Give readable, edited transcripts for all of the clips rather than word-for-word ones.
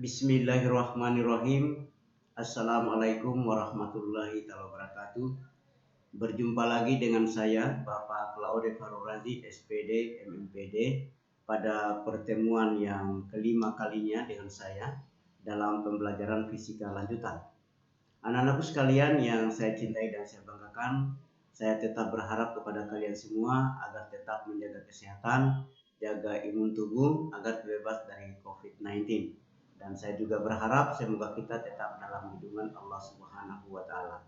Bismillahirrahmanirrahim. Assalamualaikum warahmatullahi wabarakatuh. Berjumpa lagi dengan saya Bapak Claude Farurazi SPD MMPD pada pertemuan yang kelima kalinya dengan saya dalam pembelajaran fisika lanjutan. Anak-anakku sekalian yang saya cintai dan saya banggakan, saya tetap berharap kepada kalian semua agar tetap menjaga kesehatan, jaga imun tubuh agar bebas dari COVID-19. Dan saya juga berharap semoga kita tetap dalam lindungan Allah Subhanahu wa taala.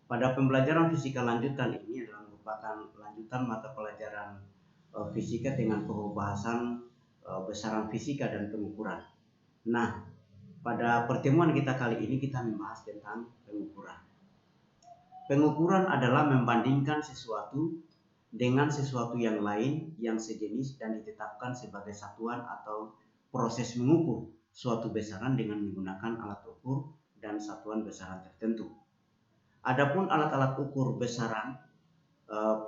Pada pembelajaran fisika lanjutan ini adalah merupakan lanjutan mata pelajaran fisika dengan pembahasan besaran fisika dan pengukuran. Nah, pada pertemuan kita kali ini kita membahas tentang pengukuran. Pengukuran adalah membandingkan sesuatu dengan sesuatu yang lain yang sejenis dan ditetapkan sebagai satuan atau proses mengukur suatu besaran dengan menggunakan alat ukur dan satuan besaran tertentu. Adapun alat-alat ukur besaran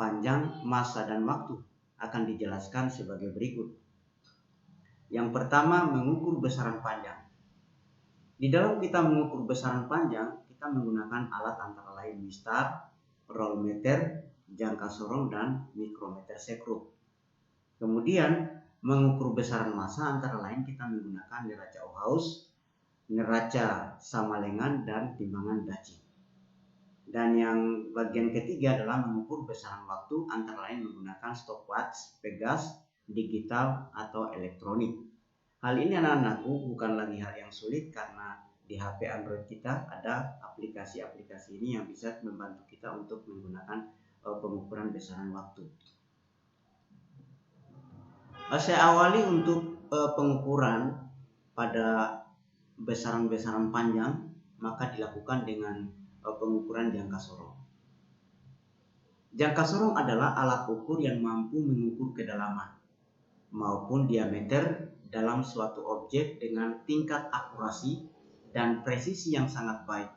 panjang, massa, dan waktu akan dijelaskan sebagai berikut. Yang pertama, mengukur besaran panjang. Di dalam kita mengukur besaran panjang, kita menggunakan alat antara lain mistar, rollmeter, jangka sorong, dan mikrometer sekrup. Kemudian mengukur besaran massa antara lain kita menggunakan neraca Ohaus, neraca Samalengan, dan timbangan Daci. Dan yang bagian ketiga adalah mengukur besaran waktu antara lain menggunakan stopwatch, pegas, digital, atau elektronik. Hal ini anak-anakku bukan lagi hal yang sulit karena di HP Android kita ada aplikasi-aplikasi ini yang bisa membantu kita untuk menggunakan pengukuran besaran waktu. Saya awali untuk pengukuran pada besaran-besaran panjang, maka dilakukan dengan pengukuran jangka sorong. Jangka sorong adalah alat ukur yang mampu mengukur kedalaman maupun diameter dalam suatu objek dengan tingkat akurasi dan presisi yang sangat baik.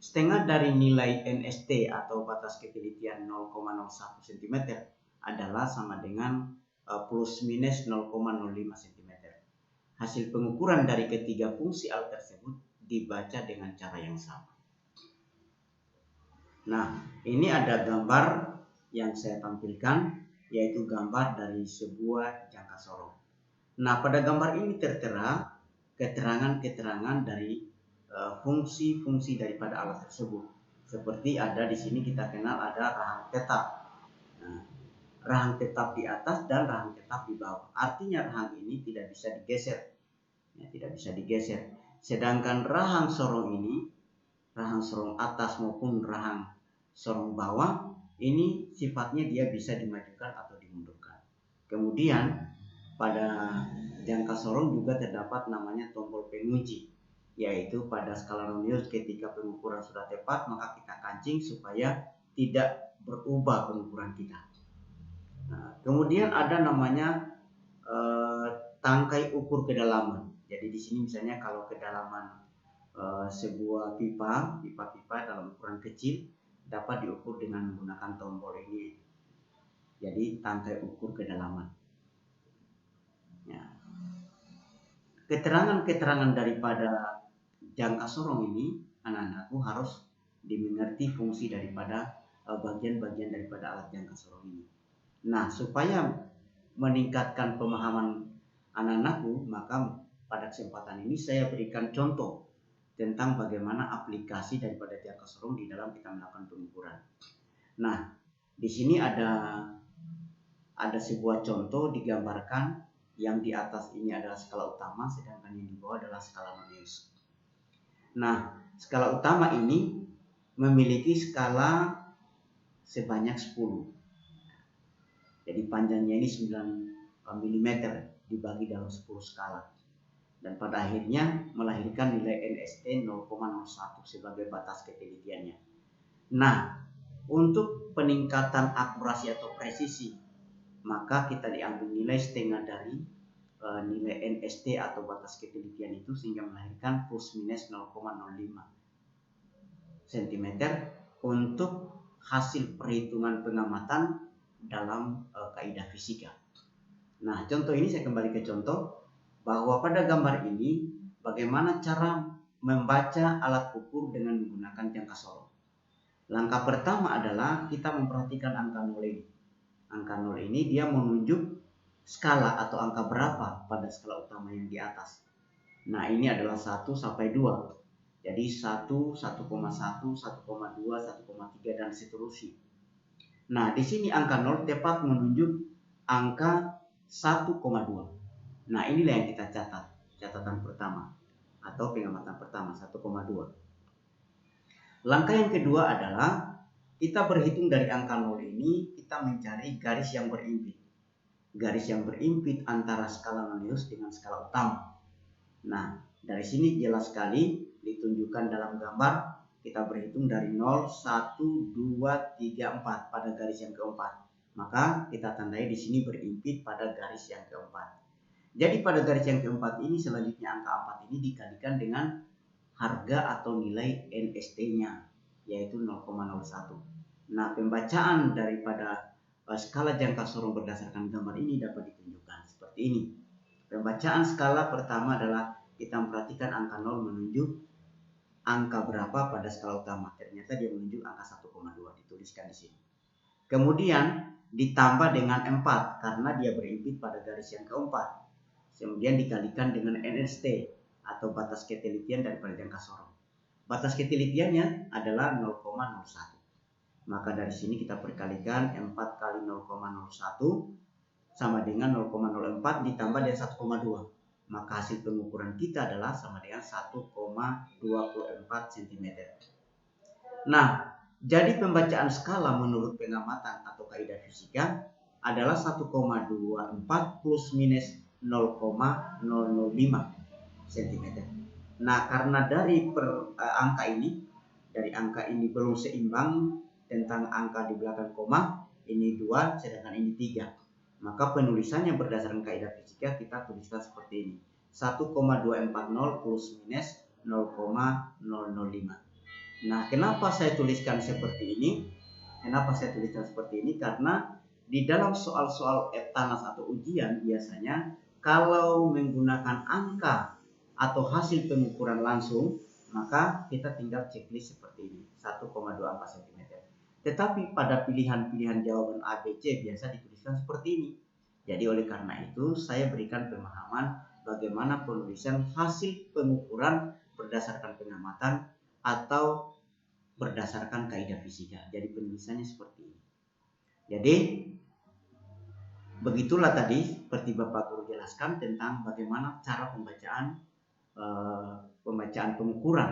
Setengah dari nilai NST atau batas ketelitian 0,01 cm adalah sama dengan plus minus 0,05 cm. Hasil pengukuran dari ketiga fungsi alat tersebut dibaca dengan cara yang sama. Nah, ini ada gambar yang saya tampilkan, yaitu gambar dari sebuah jangka sorong. Nah, pada gambar ini tertera keterangan-keterangan dari fungsi-fungsi daripada alat tersebut. Seperti ada di sini kita kenal ada rahang tetap. Nah, rahang tetap di atas dan rahang tetap di bawah. Artinya rahang ini tidak bisa digeser. Tidak bisa digeser. Sedangkan rahang sorong ini, rahang sorong atas maupun rahang sorong bawah, ini sifatnya dia bisa dimajukan atau dimundurkan. Kemudian pada jangka sorong juga terdapat namanya tombol penguji, yaitu pada skala Romeus ketika pengukuran sudah tepat maka kita kancing supaya tidak berubah pengukuran kita. Nah, kemudian ada namanya tangkai ukur kedalaman. Jadi di sini misalnya kalau kedalaman sebuah pipa dalam ukuran kecil dapat diukur dengan menggunakan tombol ini. Jadi tangkai ukur kedalaman. Ya. Keterangan-keterangan daripada jangka sorong ini anak-anakku harus dimengerti fungsi daripada bagian-bagian daripada alat jangka sorong ini. Nah, supaya meningkatkan pemahaman anak-anakku, maka pada kesempatan ini saya berikan contoh tentang bagaimana aplikasi daripada jangka sorong di dalam kita melakukan pengukuran. Nah, di sini ada sebuah contoh digambarkan, yang di atas ini adalah skala utama, sedangkan yang di bawah adalah skala Romeus. Nah, skala utama ini memiliki skala sebanyak 10. Jadi panjangnya ini 9 mm dibagi dalam 10 skala. Dan pada akhirnya melahirkan nilai NST 0,01 sebagai batas ketelitiannya. Nah, untuk peningkatan akurasi atau presisi, maka kita diambil nilai setengah dari nilai NST atau batas ketelitian itu sehingga melahirkan plus minus 0,05 cm untuk hasil perhitungan pengamatan dalam kaidah fisika. Nah, contoh ini saya kembali ke contoh bahwa pada gambar ini bagaimana cara membaca alat ukur dengan menggunakan jangka sorong. Langkah pertama adalah kita memperhatikan angka 0 ini. Angka 0 ini dia menunjuk skala atau angka berapa pada skala utama yang di atas. Nah, ini adalah 1 sampai 2. Jadi 1, 1,1, 1,2, 1,3 dan seterusnya. Nah, di sini angka 0 tepat menunjuk angka 1,2. Nah, inilah yang kita catat. Catatan pertama atau pengamatan pertama 1,2. Langkah yang kedua adalah kita berhitung dari angka 0 ini, kita mencari garis yang berimpit. Garis yang berimpit antara skala nonius dengan skala utama. Nah, dari sini jelas sekali ditunjukkan dalam gambar. Kita berhitung dari 0, 1, 2, 3, 4 pada garis yang keempat. Maka kita tandai di sini berimpit pada garis yang keempat. Jadi pada garis yang keempat ini selanjutnya angka 4 ini dikalikan dengan harga atau nilai NST-nya, yaitu 0,01. Nah, pembacaan daripada skala jangka sorong berdasarkan gambar ini dapat ditunjukkan seperti ini. Pembacaan skala pertama adalah kita memperhatikan angka 0 menunjuk angka berapa pada skala utama. Ternyata dia menunjuk angka 1,2, dituliskan di sini. Kemudian ditambah dengan 4 karena dia berimpit pada garis yang keempat. Kemudian dikalikan dengan NST atau batas ketelitian daripada jangka sorong. Batas ketelitiannya adalah 0,01. Maka dari sini kita perkalikan 4 kali 0,01 sama dengan 0,04 ditambah dengan 1,2. Maka hasil pengukuran kita adalah sama dengan 1,24 cm. Nah, jadi pembacaan skala menurut pengamatan atau kaidah fisika adalah 1,24 plus minus 0,005 cm. Nah, karena dari angka ini belum seimbang tentang angka di belakang koma, ini 2 sedangkan ini 3. Maka penulisannya berdasarkan kaidah fisika kita tuliskan seperti ini. 1,240 plus minus 0,005. Nah, kenapa saya tuliskan seperti ini? Karena di dalam soal-soal EBTANAS atau ujian biasanya kalau menggunakan angka atau hasil pengukuran langsung, maka kita tinggal checklist seperti ini, 1,24 cm. Tetapi pada pilihan-pilihan jawaban A, B, C biasa dituliskan seperti ini. Jadi oleh karena itu saya berikan pemahaman bagaimana penulisan hasil pengukuran berdasarkan pengamatan atau berdasarkan kaidah fisika. Jadi penulisannya seperti ini. Jadi begitulah tadi seperti Bapak Guru jelaskan tentang bagaimana cara pembacaan pengukuran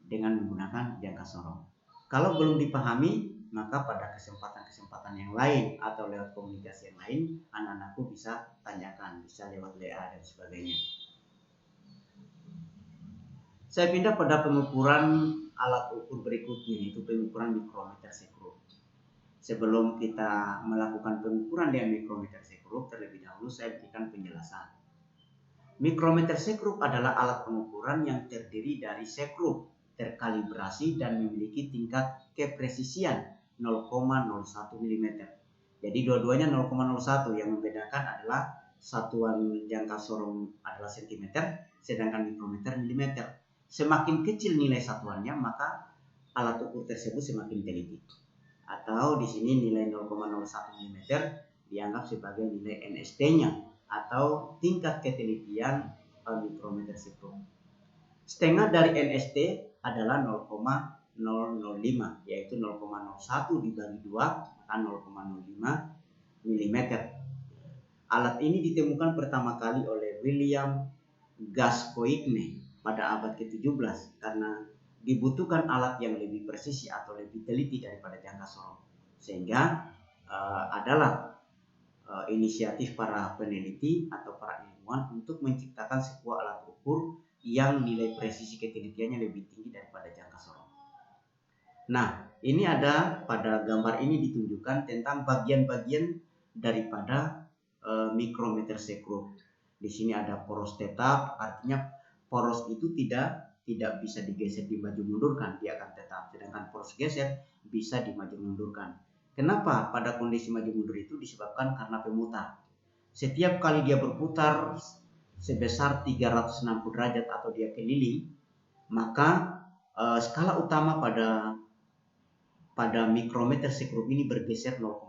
dengan menggunakan jangka sorong. Kalau belum dipahami, maka pada kesempatan-kesempatan yang lain atau lewat komunikasi yang lain, anak-anakku bisa tanyakan, bisa lewat WA dan sebagainya. Saya pindah pada pengukuran alat ukur berikutnya, yaitu pengukuran mikrometer sekrup. Sebelum kita melakukan pengukuran dengan mikrometer sekrup, terlebih dahulu saya berikan penjelasan. Mikrometer sekrup adalah alat pengukuran yang terdiri dari sekrup terkalibrasi dan memiliki tingkat kepresisian 0,01 mm. Jadi dua-duanya 0,01, yang membedakan adalah satuan jangka sorong adalah cm, sedangkan mikrometer mm. Semakin kecil nilai satuannya, maka alat ukur tersebut semakin teliti. Atau di sini nilai 0,01 mm dianggap sebagai nilai NST-nya atau tingkat ketelitian mikrometer sekrup. Setengah dari NST adalah 0,005, yaitu 0,01 dibagi 2, maka 0,05 mm. Alat ini ditemukan pertama kali oleh William Gascoigne pada abad ke-17 karena dibutuhkan alat yang lebih presisi atau lebih teliti daripada jangka sorong. Sehingga adalah inisiatif para peneliti atau para ilmuwan untuk menciptakan sebuah alat ukur yang nilai presisi ketelitiannya lebih tinggi daripada jangka sorong. Nah, ini ada pada gambar ini ditunjukkan tentang bagian-bagian daripada mikrometer sekrup. Di sini ada poros tetap, artinya poros itu tidak bisa digeser dimaju mundurkan, dia akan tetap. Sedangkan poros geser bisa dimaju mundurkan. Kenapa pada kondisi maju mundur itu disebabkan karena pemutar. Setiap kali dia berputar sebesar 360 derajat atau dia keliling, maka skala utama pada mikrometer sekrup ini bergeser 0,5.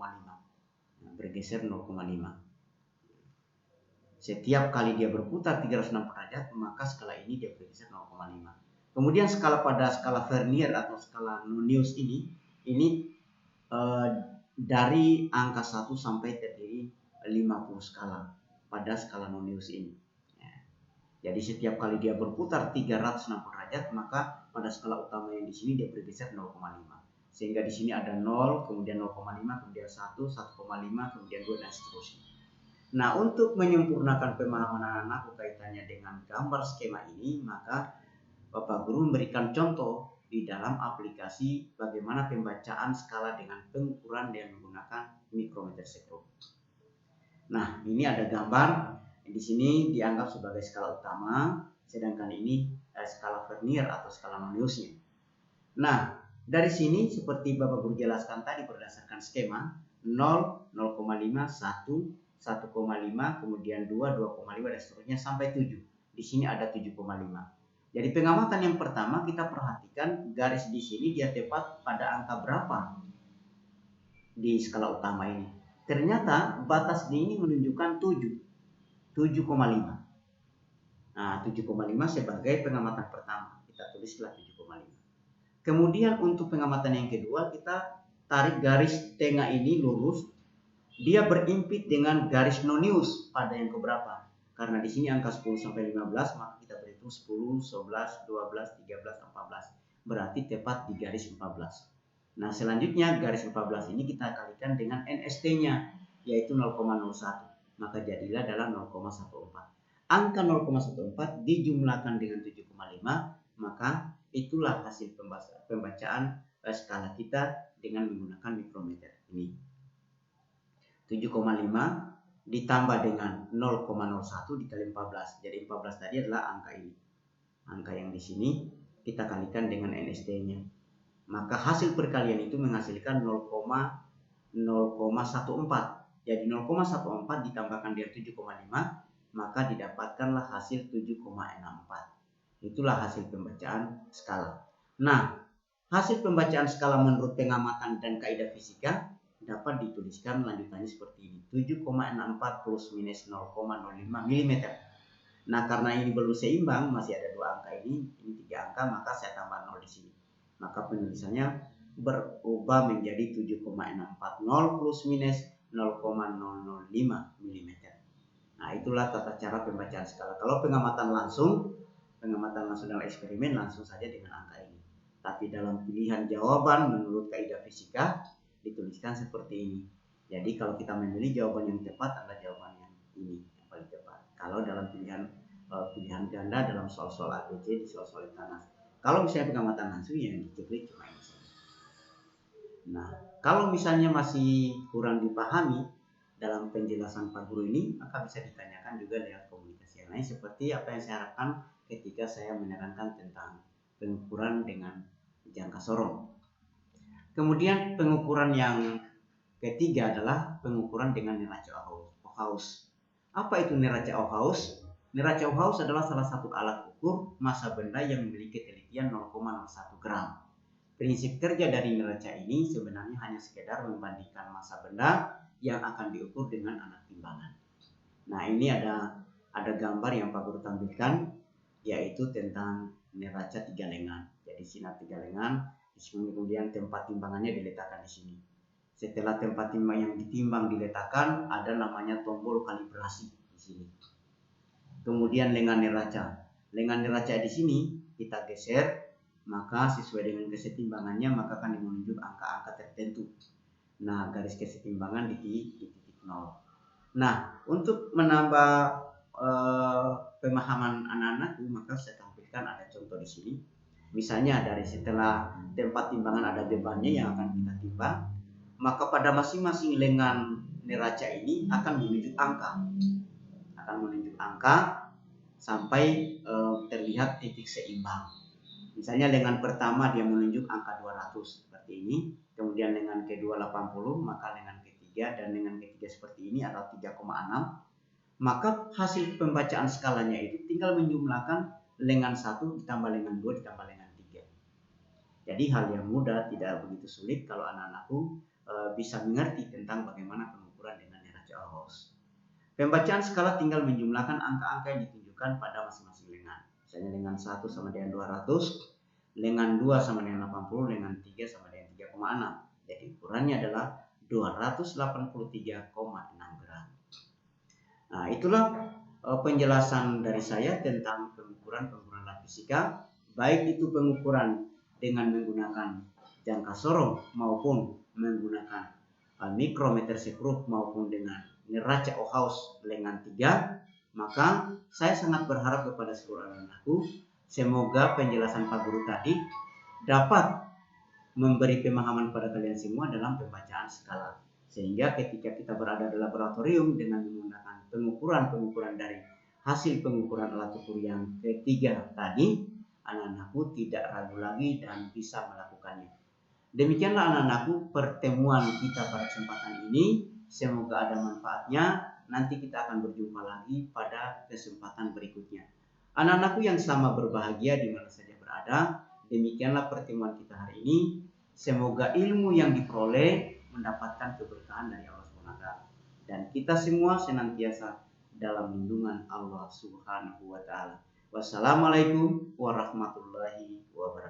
Bergeser 0,5. Setiap kali dia berputar 360 derajat, maka skala ini dia bergeser 0,5. Kemudian pada skala Vernier atau skala Nonius ini dari angka 1 sampai terdiri 50 skala pada skala Nonius ini. Jadi setiap kali dia berputar 360 derajat, maka pada skala utama yang di sini dia bergeser 0,5. Sehingga di sini ada 0, kemudian 0,5, kemudian 1, 1,5, kemudian 2 dan seterusnya. Nah, untuk menyempurnakan pemahaman anak-anak kaitannya dengan gambar skema ini, maka Bapak Guru memberikan contoh di dalam aplikasi bagaimana pembacaan skala dengan pengukuran dengan menggunakan mikrometer sekrup. Nah, ini ada gambar. Di sini dianggap sebagai skala utama, sedangkan ini skala Vernier atau skala Noniusnya. Nah, dari sini seperti Bapak Guru jelaskan tadi berdasarkan skema 0, 0,5, 1, 1,5, kemudian 2, 2,5 dan seterusnya sampai 7. Di sini ada 7,5. Jadi pengamatan yang pertama kita perhatikan garis di sini dia tepat pada angka berapa di skala utama ini. Ternyata batas ini menunjukkan 7,5. Nah, 7,5 sebagai pengamatan pertama. Kita tulislah 7,5. Kemudian untuk pengamatan yang kedua kita tarik garis tengah ini lurus. Dia berimpit dengan garis Nonius pada yang keberapa? Karena di sini angka 10 sampai 15, maka kita berhitung 10, 11, 12, 13, 14. Berarti tepat di garis 14. Nah, selanjutnya garis 14 ini kita kalikan dengan NST-nya, yaitu 0,01. Maka jadilah adalah 0,14. Angka 0,14 dijumlahkan dengan 7,5, maka itulah hasil pembacaan skala kita dengan menggunakan mikrometer ini. 7,5 ditambah dengan 0,01 dikali 14. Jadi 14 tadi adalah angka ini. Angka yang di sini kita kalikan dengan NST-nya. Maka hasil perkalian itu menghasilkan 0,14. Jadi 0,14 ditambahkan dengan 7,5, maka didapatkanlah hasil 7,64. Itulah hasil pembacaan skala. Nah, hasil pembacaan skala menurut pengamatan dan kaidah fisika dapat dituliskan lanjutannya seperti ini. 7,64 plus minus 0,05 mm. Nah, karena ini belum seimbang, masih ada dua angka ini 3 angka, maka saya tambah 0 di sini. Maka penulisannya berubah menjadi 7,640 plus minus 0,005 mm. Nah, itulah tata cara pembacaan skala. Kalau pengamatan langsung dalam eksperimen langsung saja dengan angka ini. Tapi dalam pilihan jawaban menurut kaidah fisika dituliskan seperti ini. Jadi kalau kita memilih jawaban yang tepat adalah jawaban yang ini yang paling tepat. Kalau dalam pilihan ganda dalam soal-soal ABC di soal-soal tanah. Kalau misalnya pengamatan langsung yang diceklik cuma ini saja. Nah, kalau misalnya masih kurang dipahami dalam penjelasan Pak Guru ini, maka bisa ditanyakan juga lewat komunikasi yang lain seperti apa yang saya harapkan ketika saya menerangkan tentang pengukuran dengan jangka sorong. Kemudian pengukuran yang ketiga adalah pengukuran dengan neraca Ohaus. Apa itu neraca Ohaus? Neraca Ohaus adalah salah satu alat ukur massa benda yang memiliki telitian 0,01 gram. Prinsip kerja dari neraca ini sebenarnya hanya sekedar membandingkan massa benda yang akan diukur dengan alat timbangan. Nah, ini ada gambar yang Pak Guru tampilkan, yaitu tentang neraca 3 lengan. Jadi sinar 3 lengan. Kemudian tempat timbangannya diletakkan di sini. Setelah tempat timbang yang ditimbang diletakkan, ada namanya tombol kalibrasi di sini. Kemudian lengan neraca. Lengan neraca di sini kita geser, maka sesuai dengan kesetimbangannya maka akan menunjuk angka-angka tertentu. Nah, garis kesetimbangan di titik 0. Nah, untuk menambah pemahaman anak-anak, maka saya tampilkan ada contoh di sini. Misalnya dari setelah tempat timbangan ada bebannya yang akan kita timbang, maka pada masing-masing lengan neraca ini akan menunjuk angka sampai terlihat titik seimbang. Misalnya lengan pertama dia menunjuk angka 200 seperti ini, kemudian lengan kedua 80, maka lengan ketiga dan lengan ketiga seperti ini adalah 3,6. maka hasil pembacaan skalanya itu tinggal menjumlahkan lengan 1 ditambah lengan 2 ditambah lengan 3. Jadi hal yang mudah, tidak begitu sulit kalau anak-anakku bisa mengerti tentang bagaimana pengukuran dengan neraca Gauss. Pembacaan skala tinggal menjumlahkan angka-angka yang ditunjukkan pada masing-masing lengan. Misalnya lengan 1 sama dengan 200, lengan 2 sama dengan 80, lengan 3 sama dengan 3,6. Jadi ukurannya adalah 283,6 gram. Nah, itulah penjelasan dari saya tentang pengukuran alat fisika, baik itu pengukuran dengan menggunakan jangka sorong maupun menggunakan mikrometer sekrup maupun dengan neraca Gauss lengan 3. Maka saya sangat berharap kepada seluruh anak-anakku, semoga penjelasan Pak Guru tadi dapat memberi pemahaman pada kalian semua dalam pembacaan skala, sehingga ketika kita berada di laboratorium dengan menggunakan pengukuran dari hasil pengukuran alat ukur yang ketiga tadi, anak-anakku tidak ragu lagi dan bisa melakukannya. Demikianlah anak-anakku pertemuan kita pada kesempatan ini, semoga ada manfaatnya. Nanti kita akan berjumpa lagi pada kesempatan berikutnya. Anak-anakku yang sama berbahagia di mana saja berada, demikianlah pertemuan kita hari ini. Semoga ilmu yang diperoleh mendapatkan keberkahan dari Allah SWT. Dan kita semua senantiasa dalam lindungan Allah Subhanahu wa Ta'ala. Wassalamualaikum warahmatullahi wabarakatuh.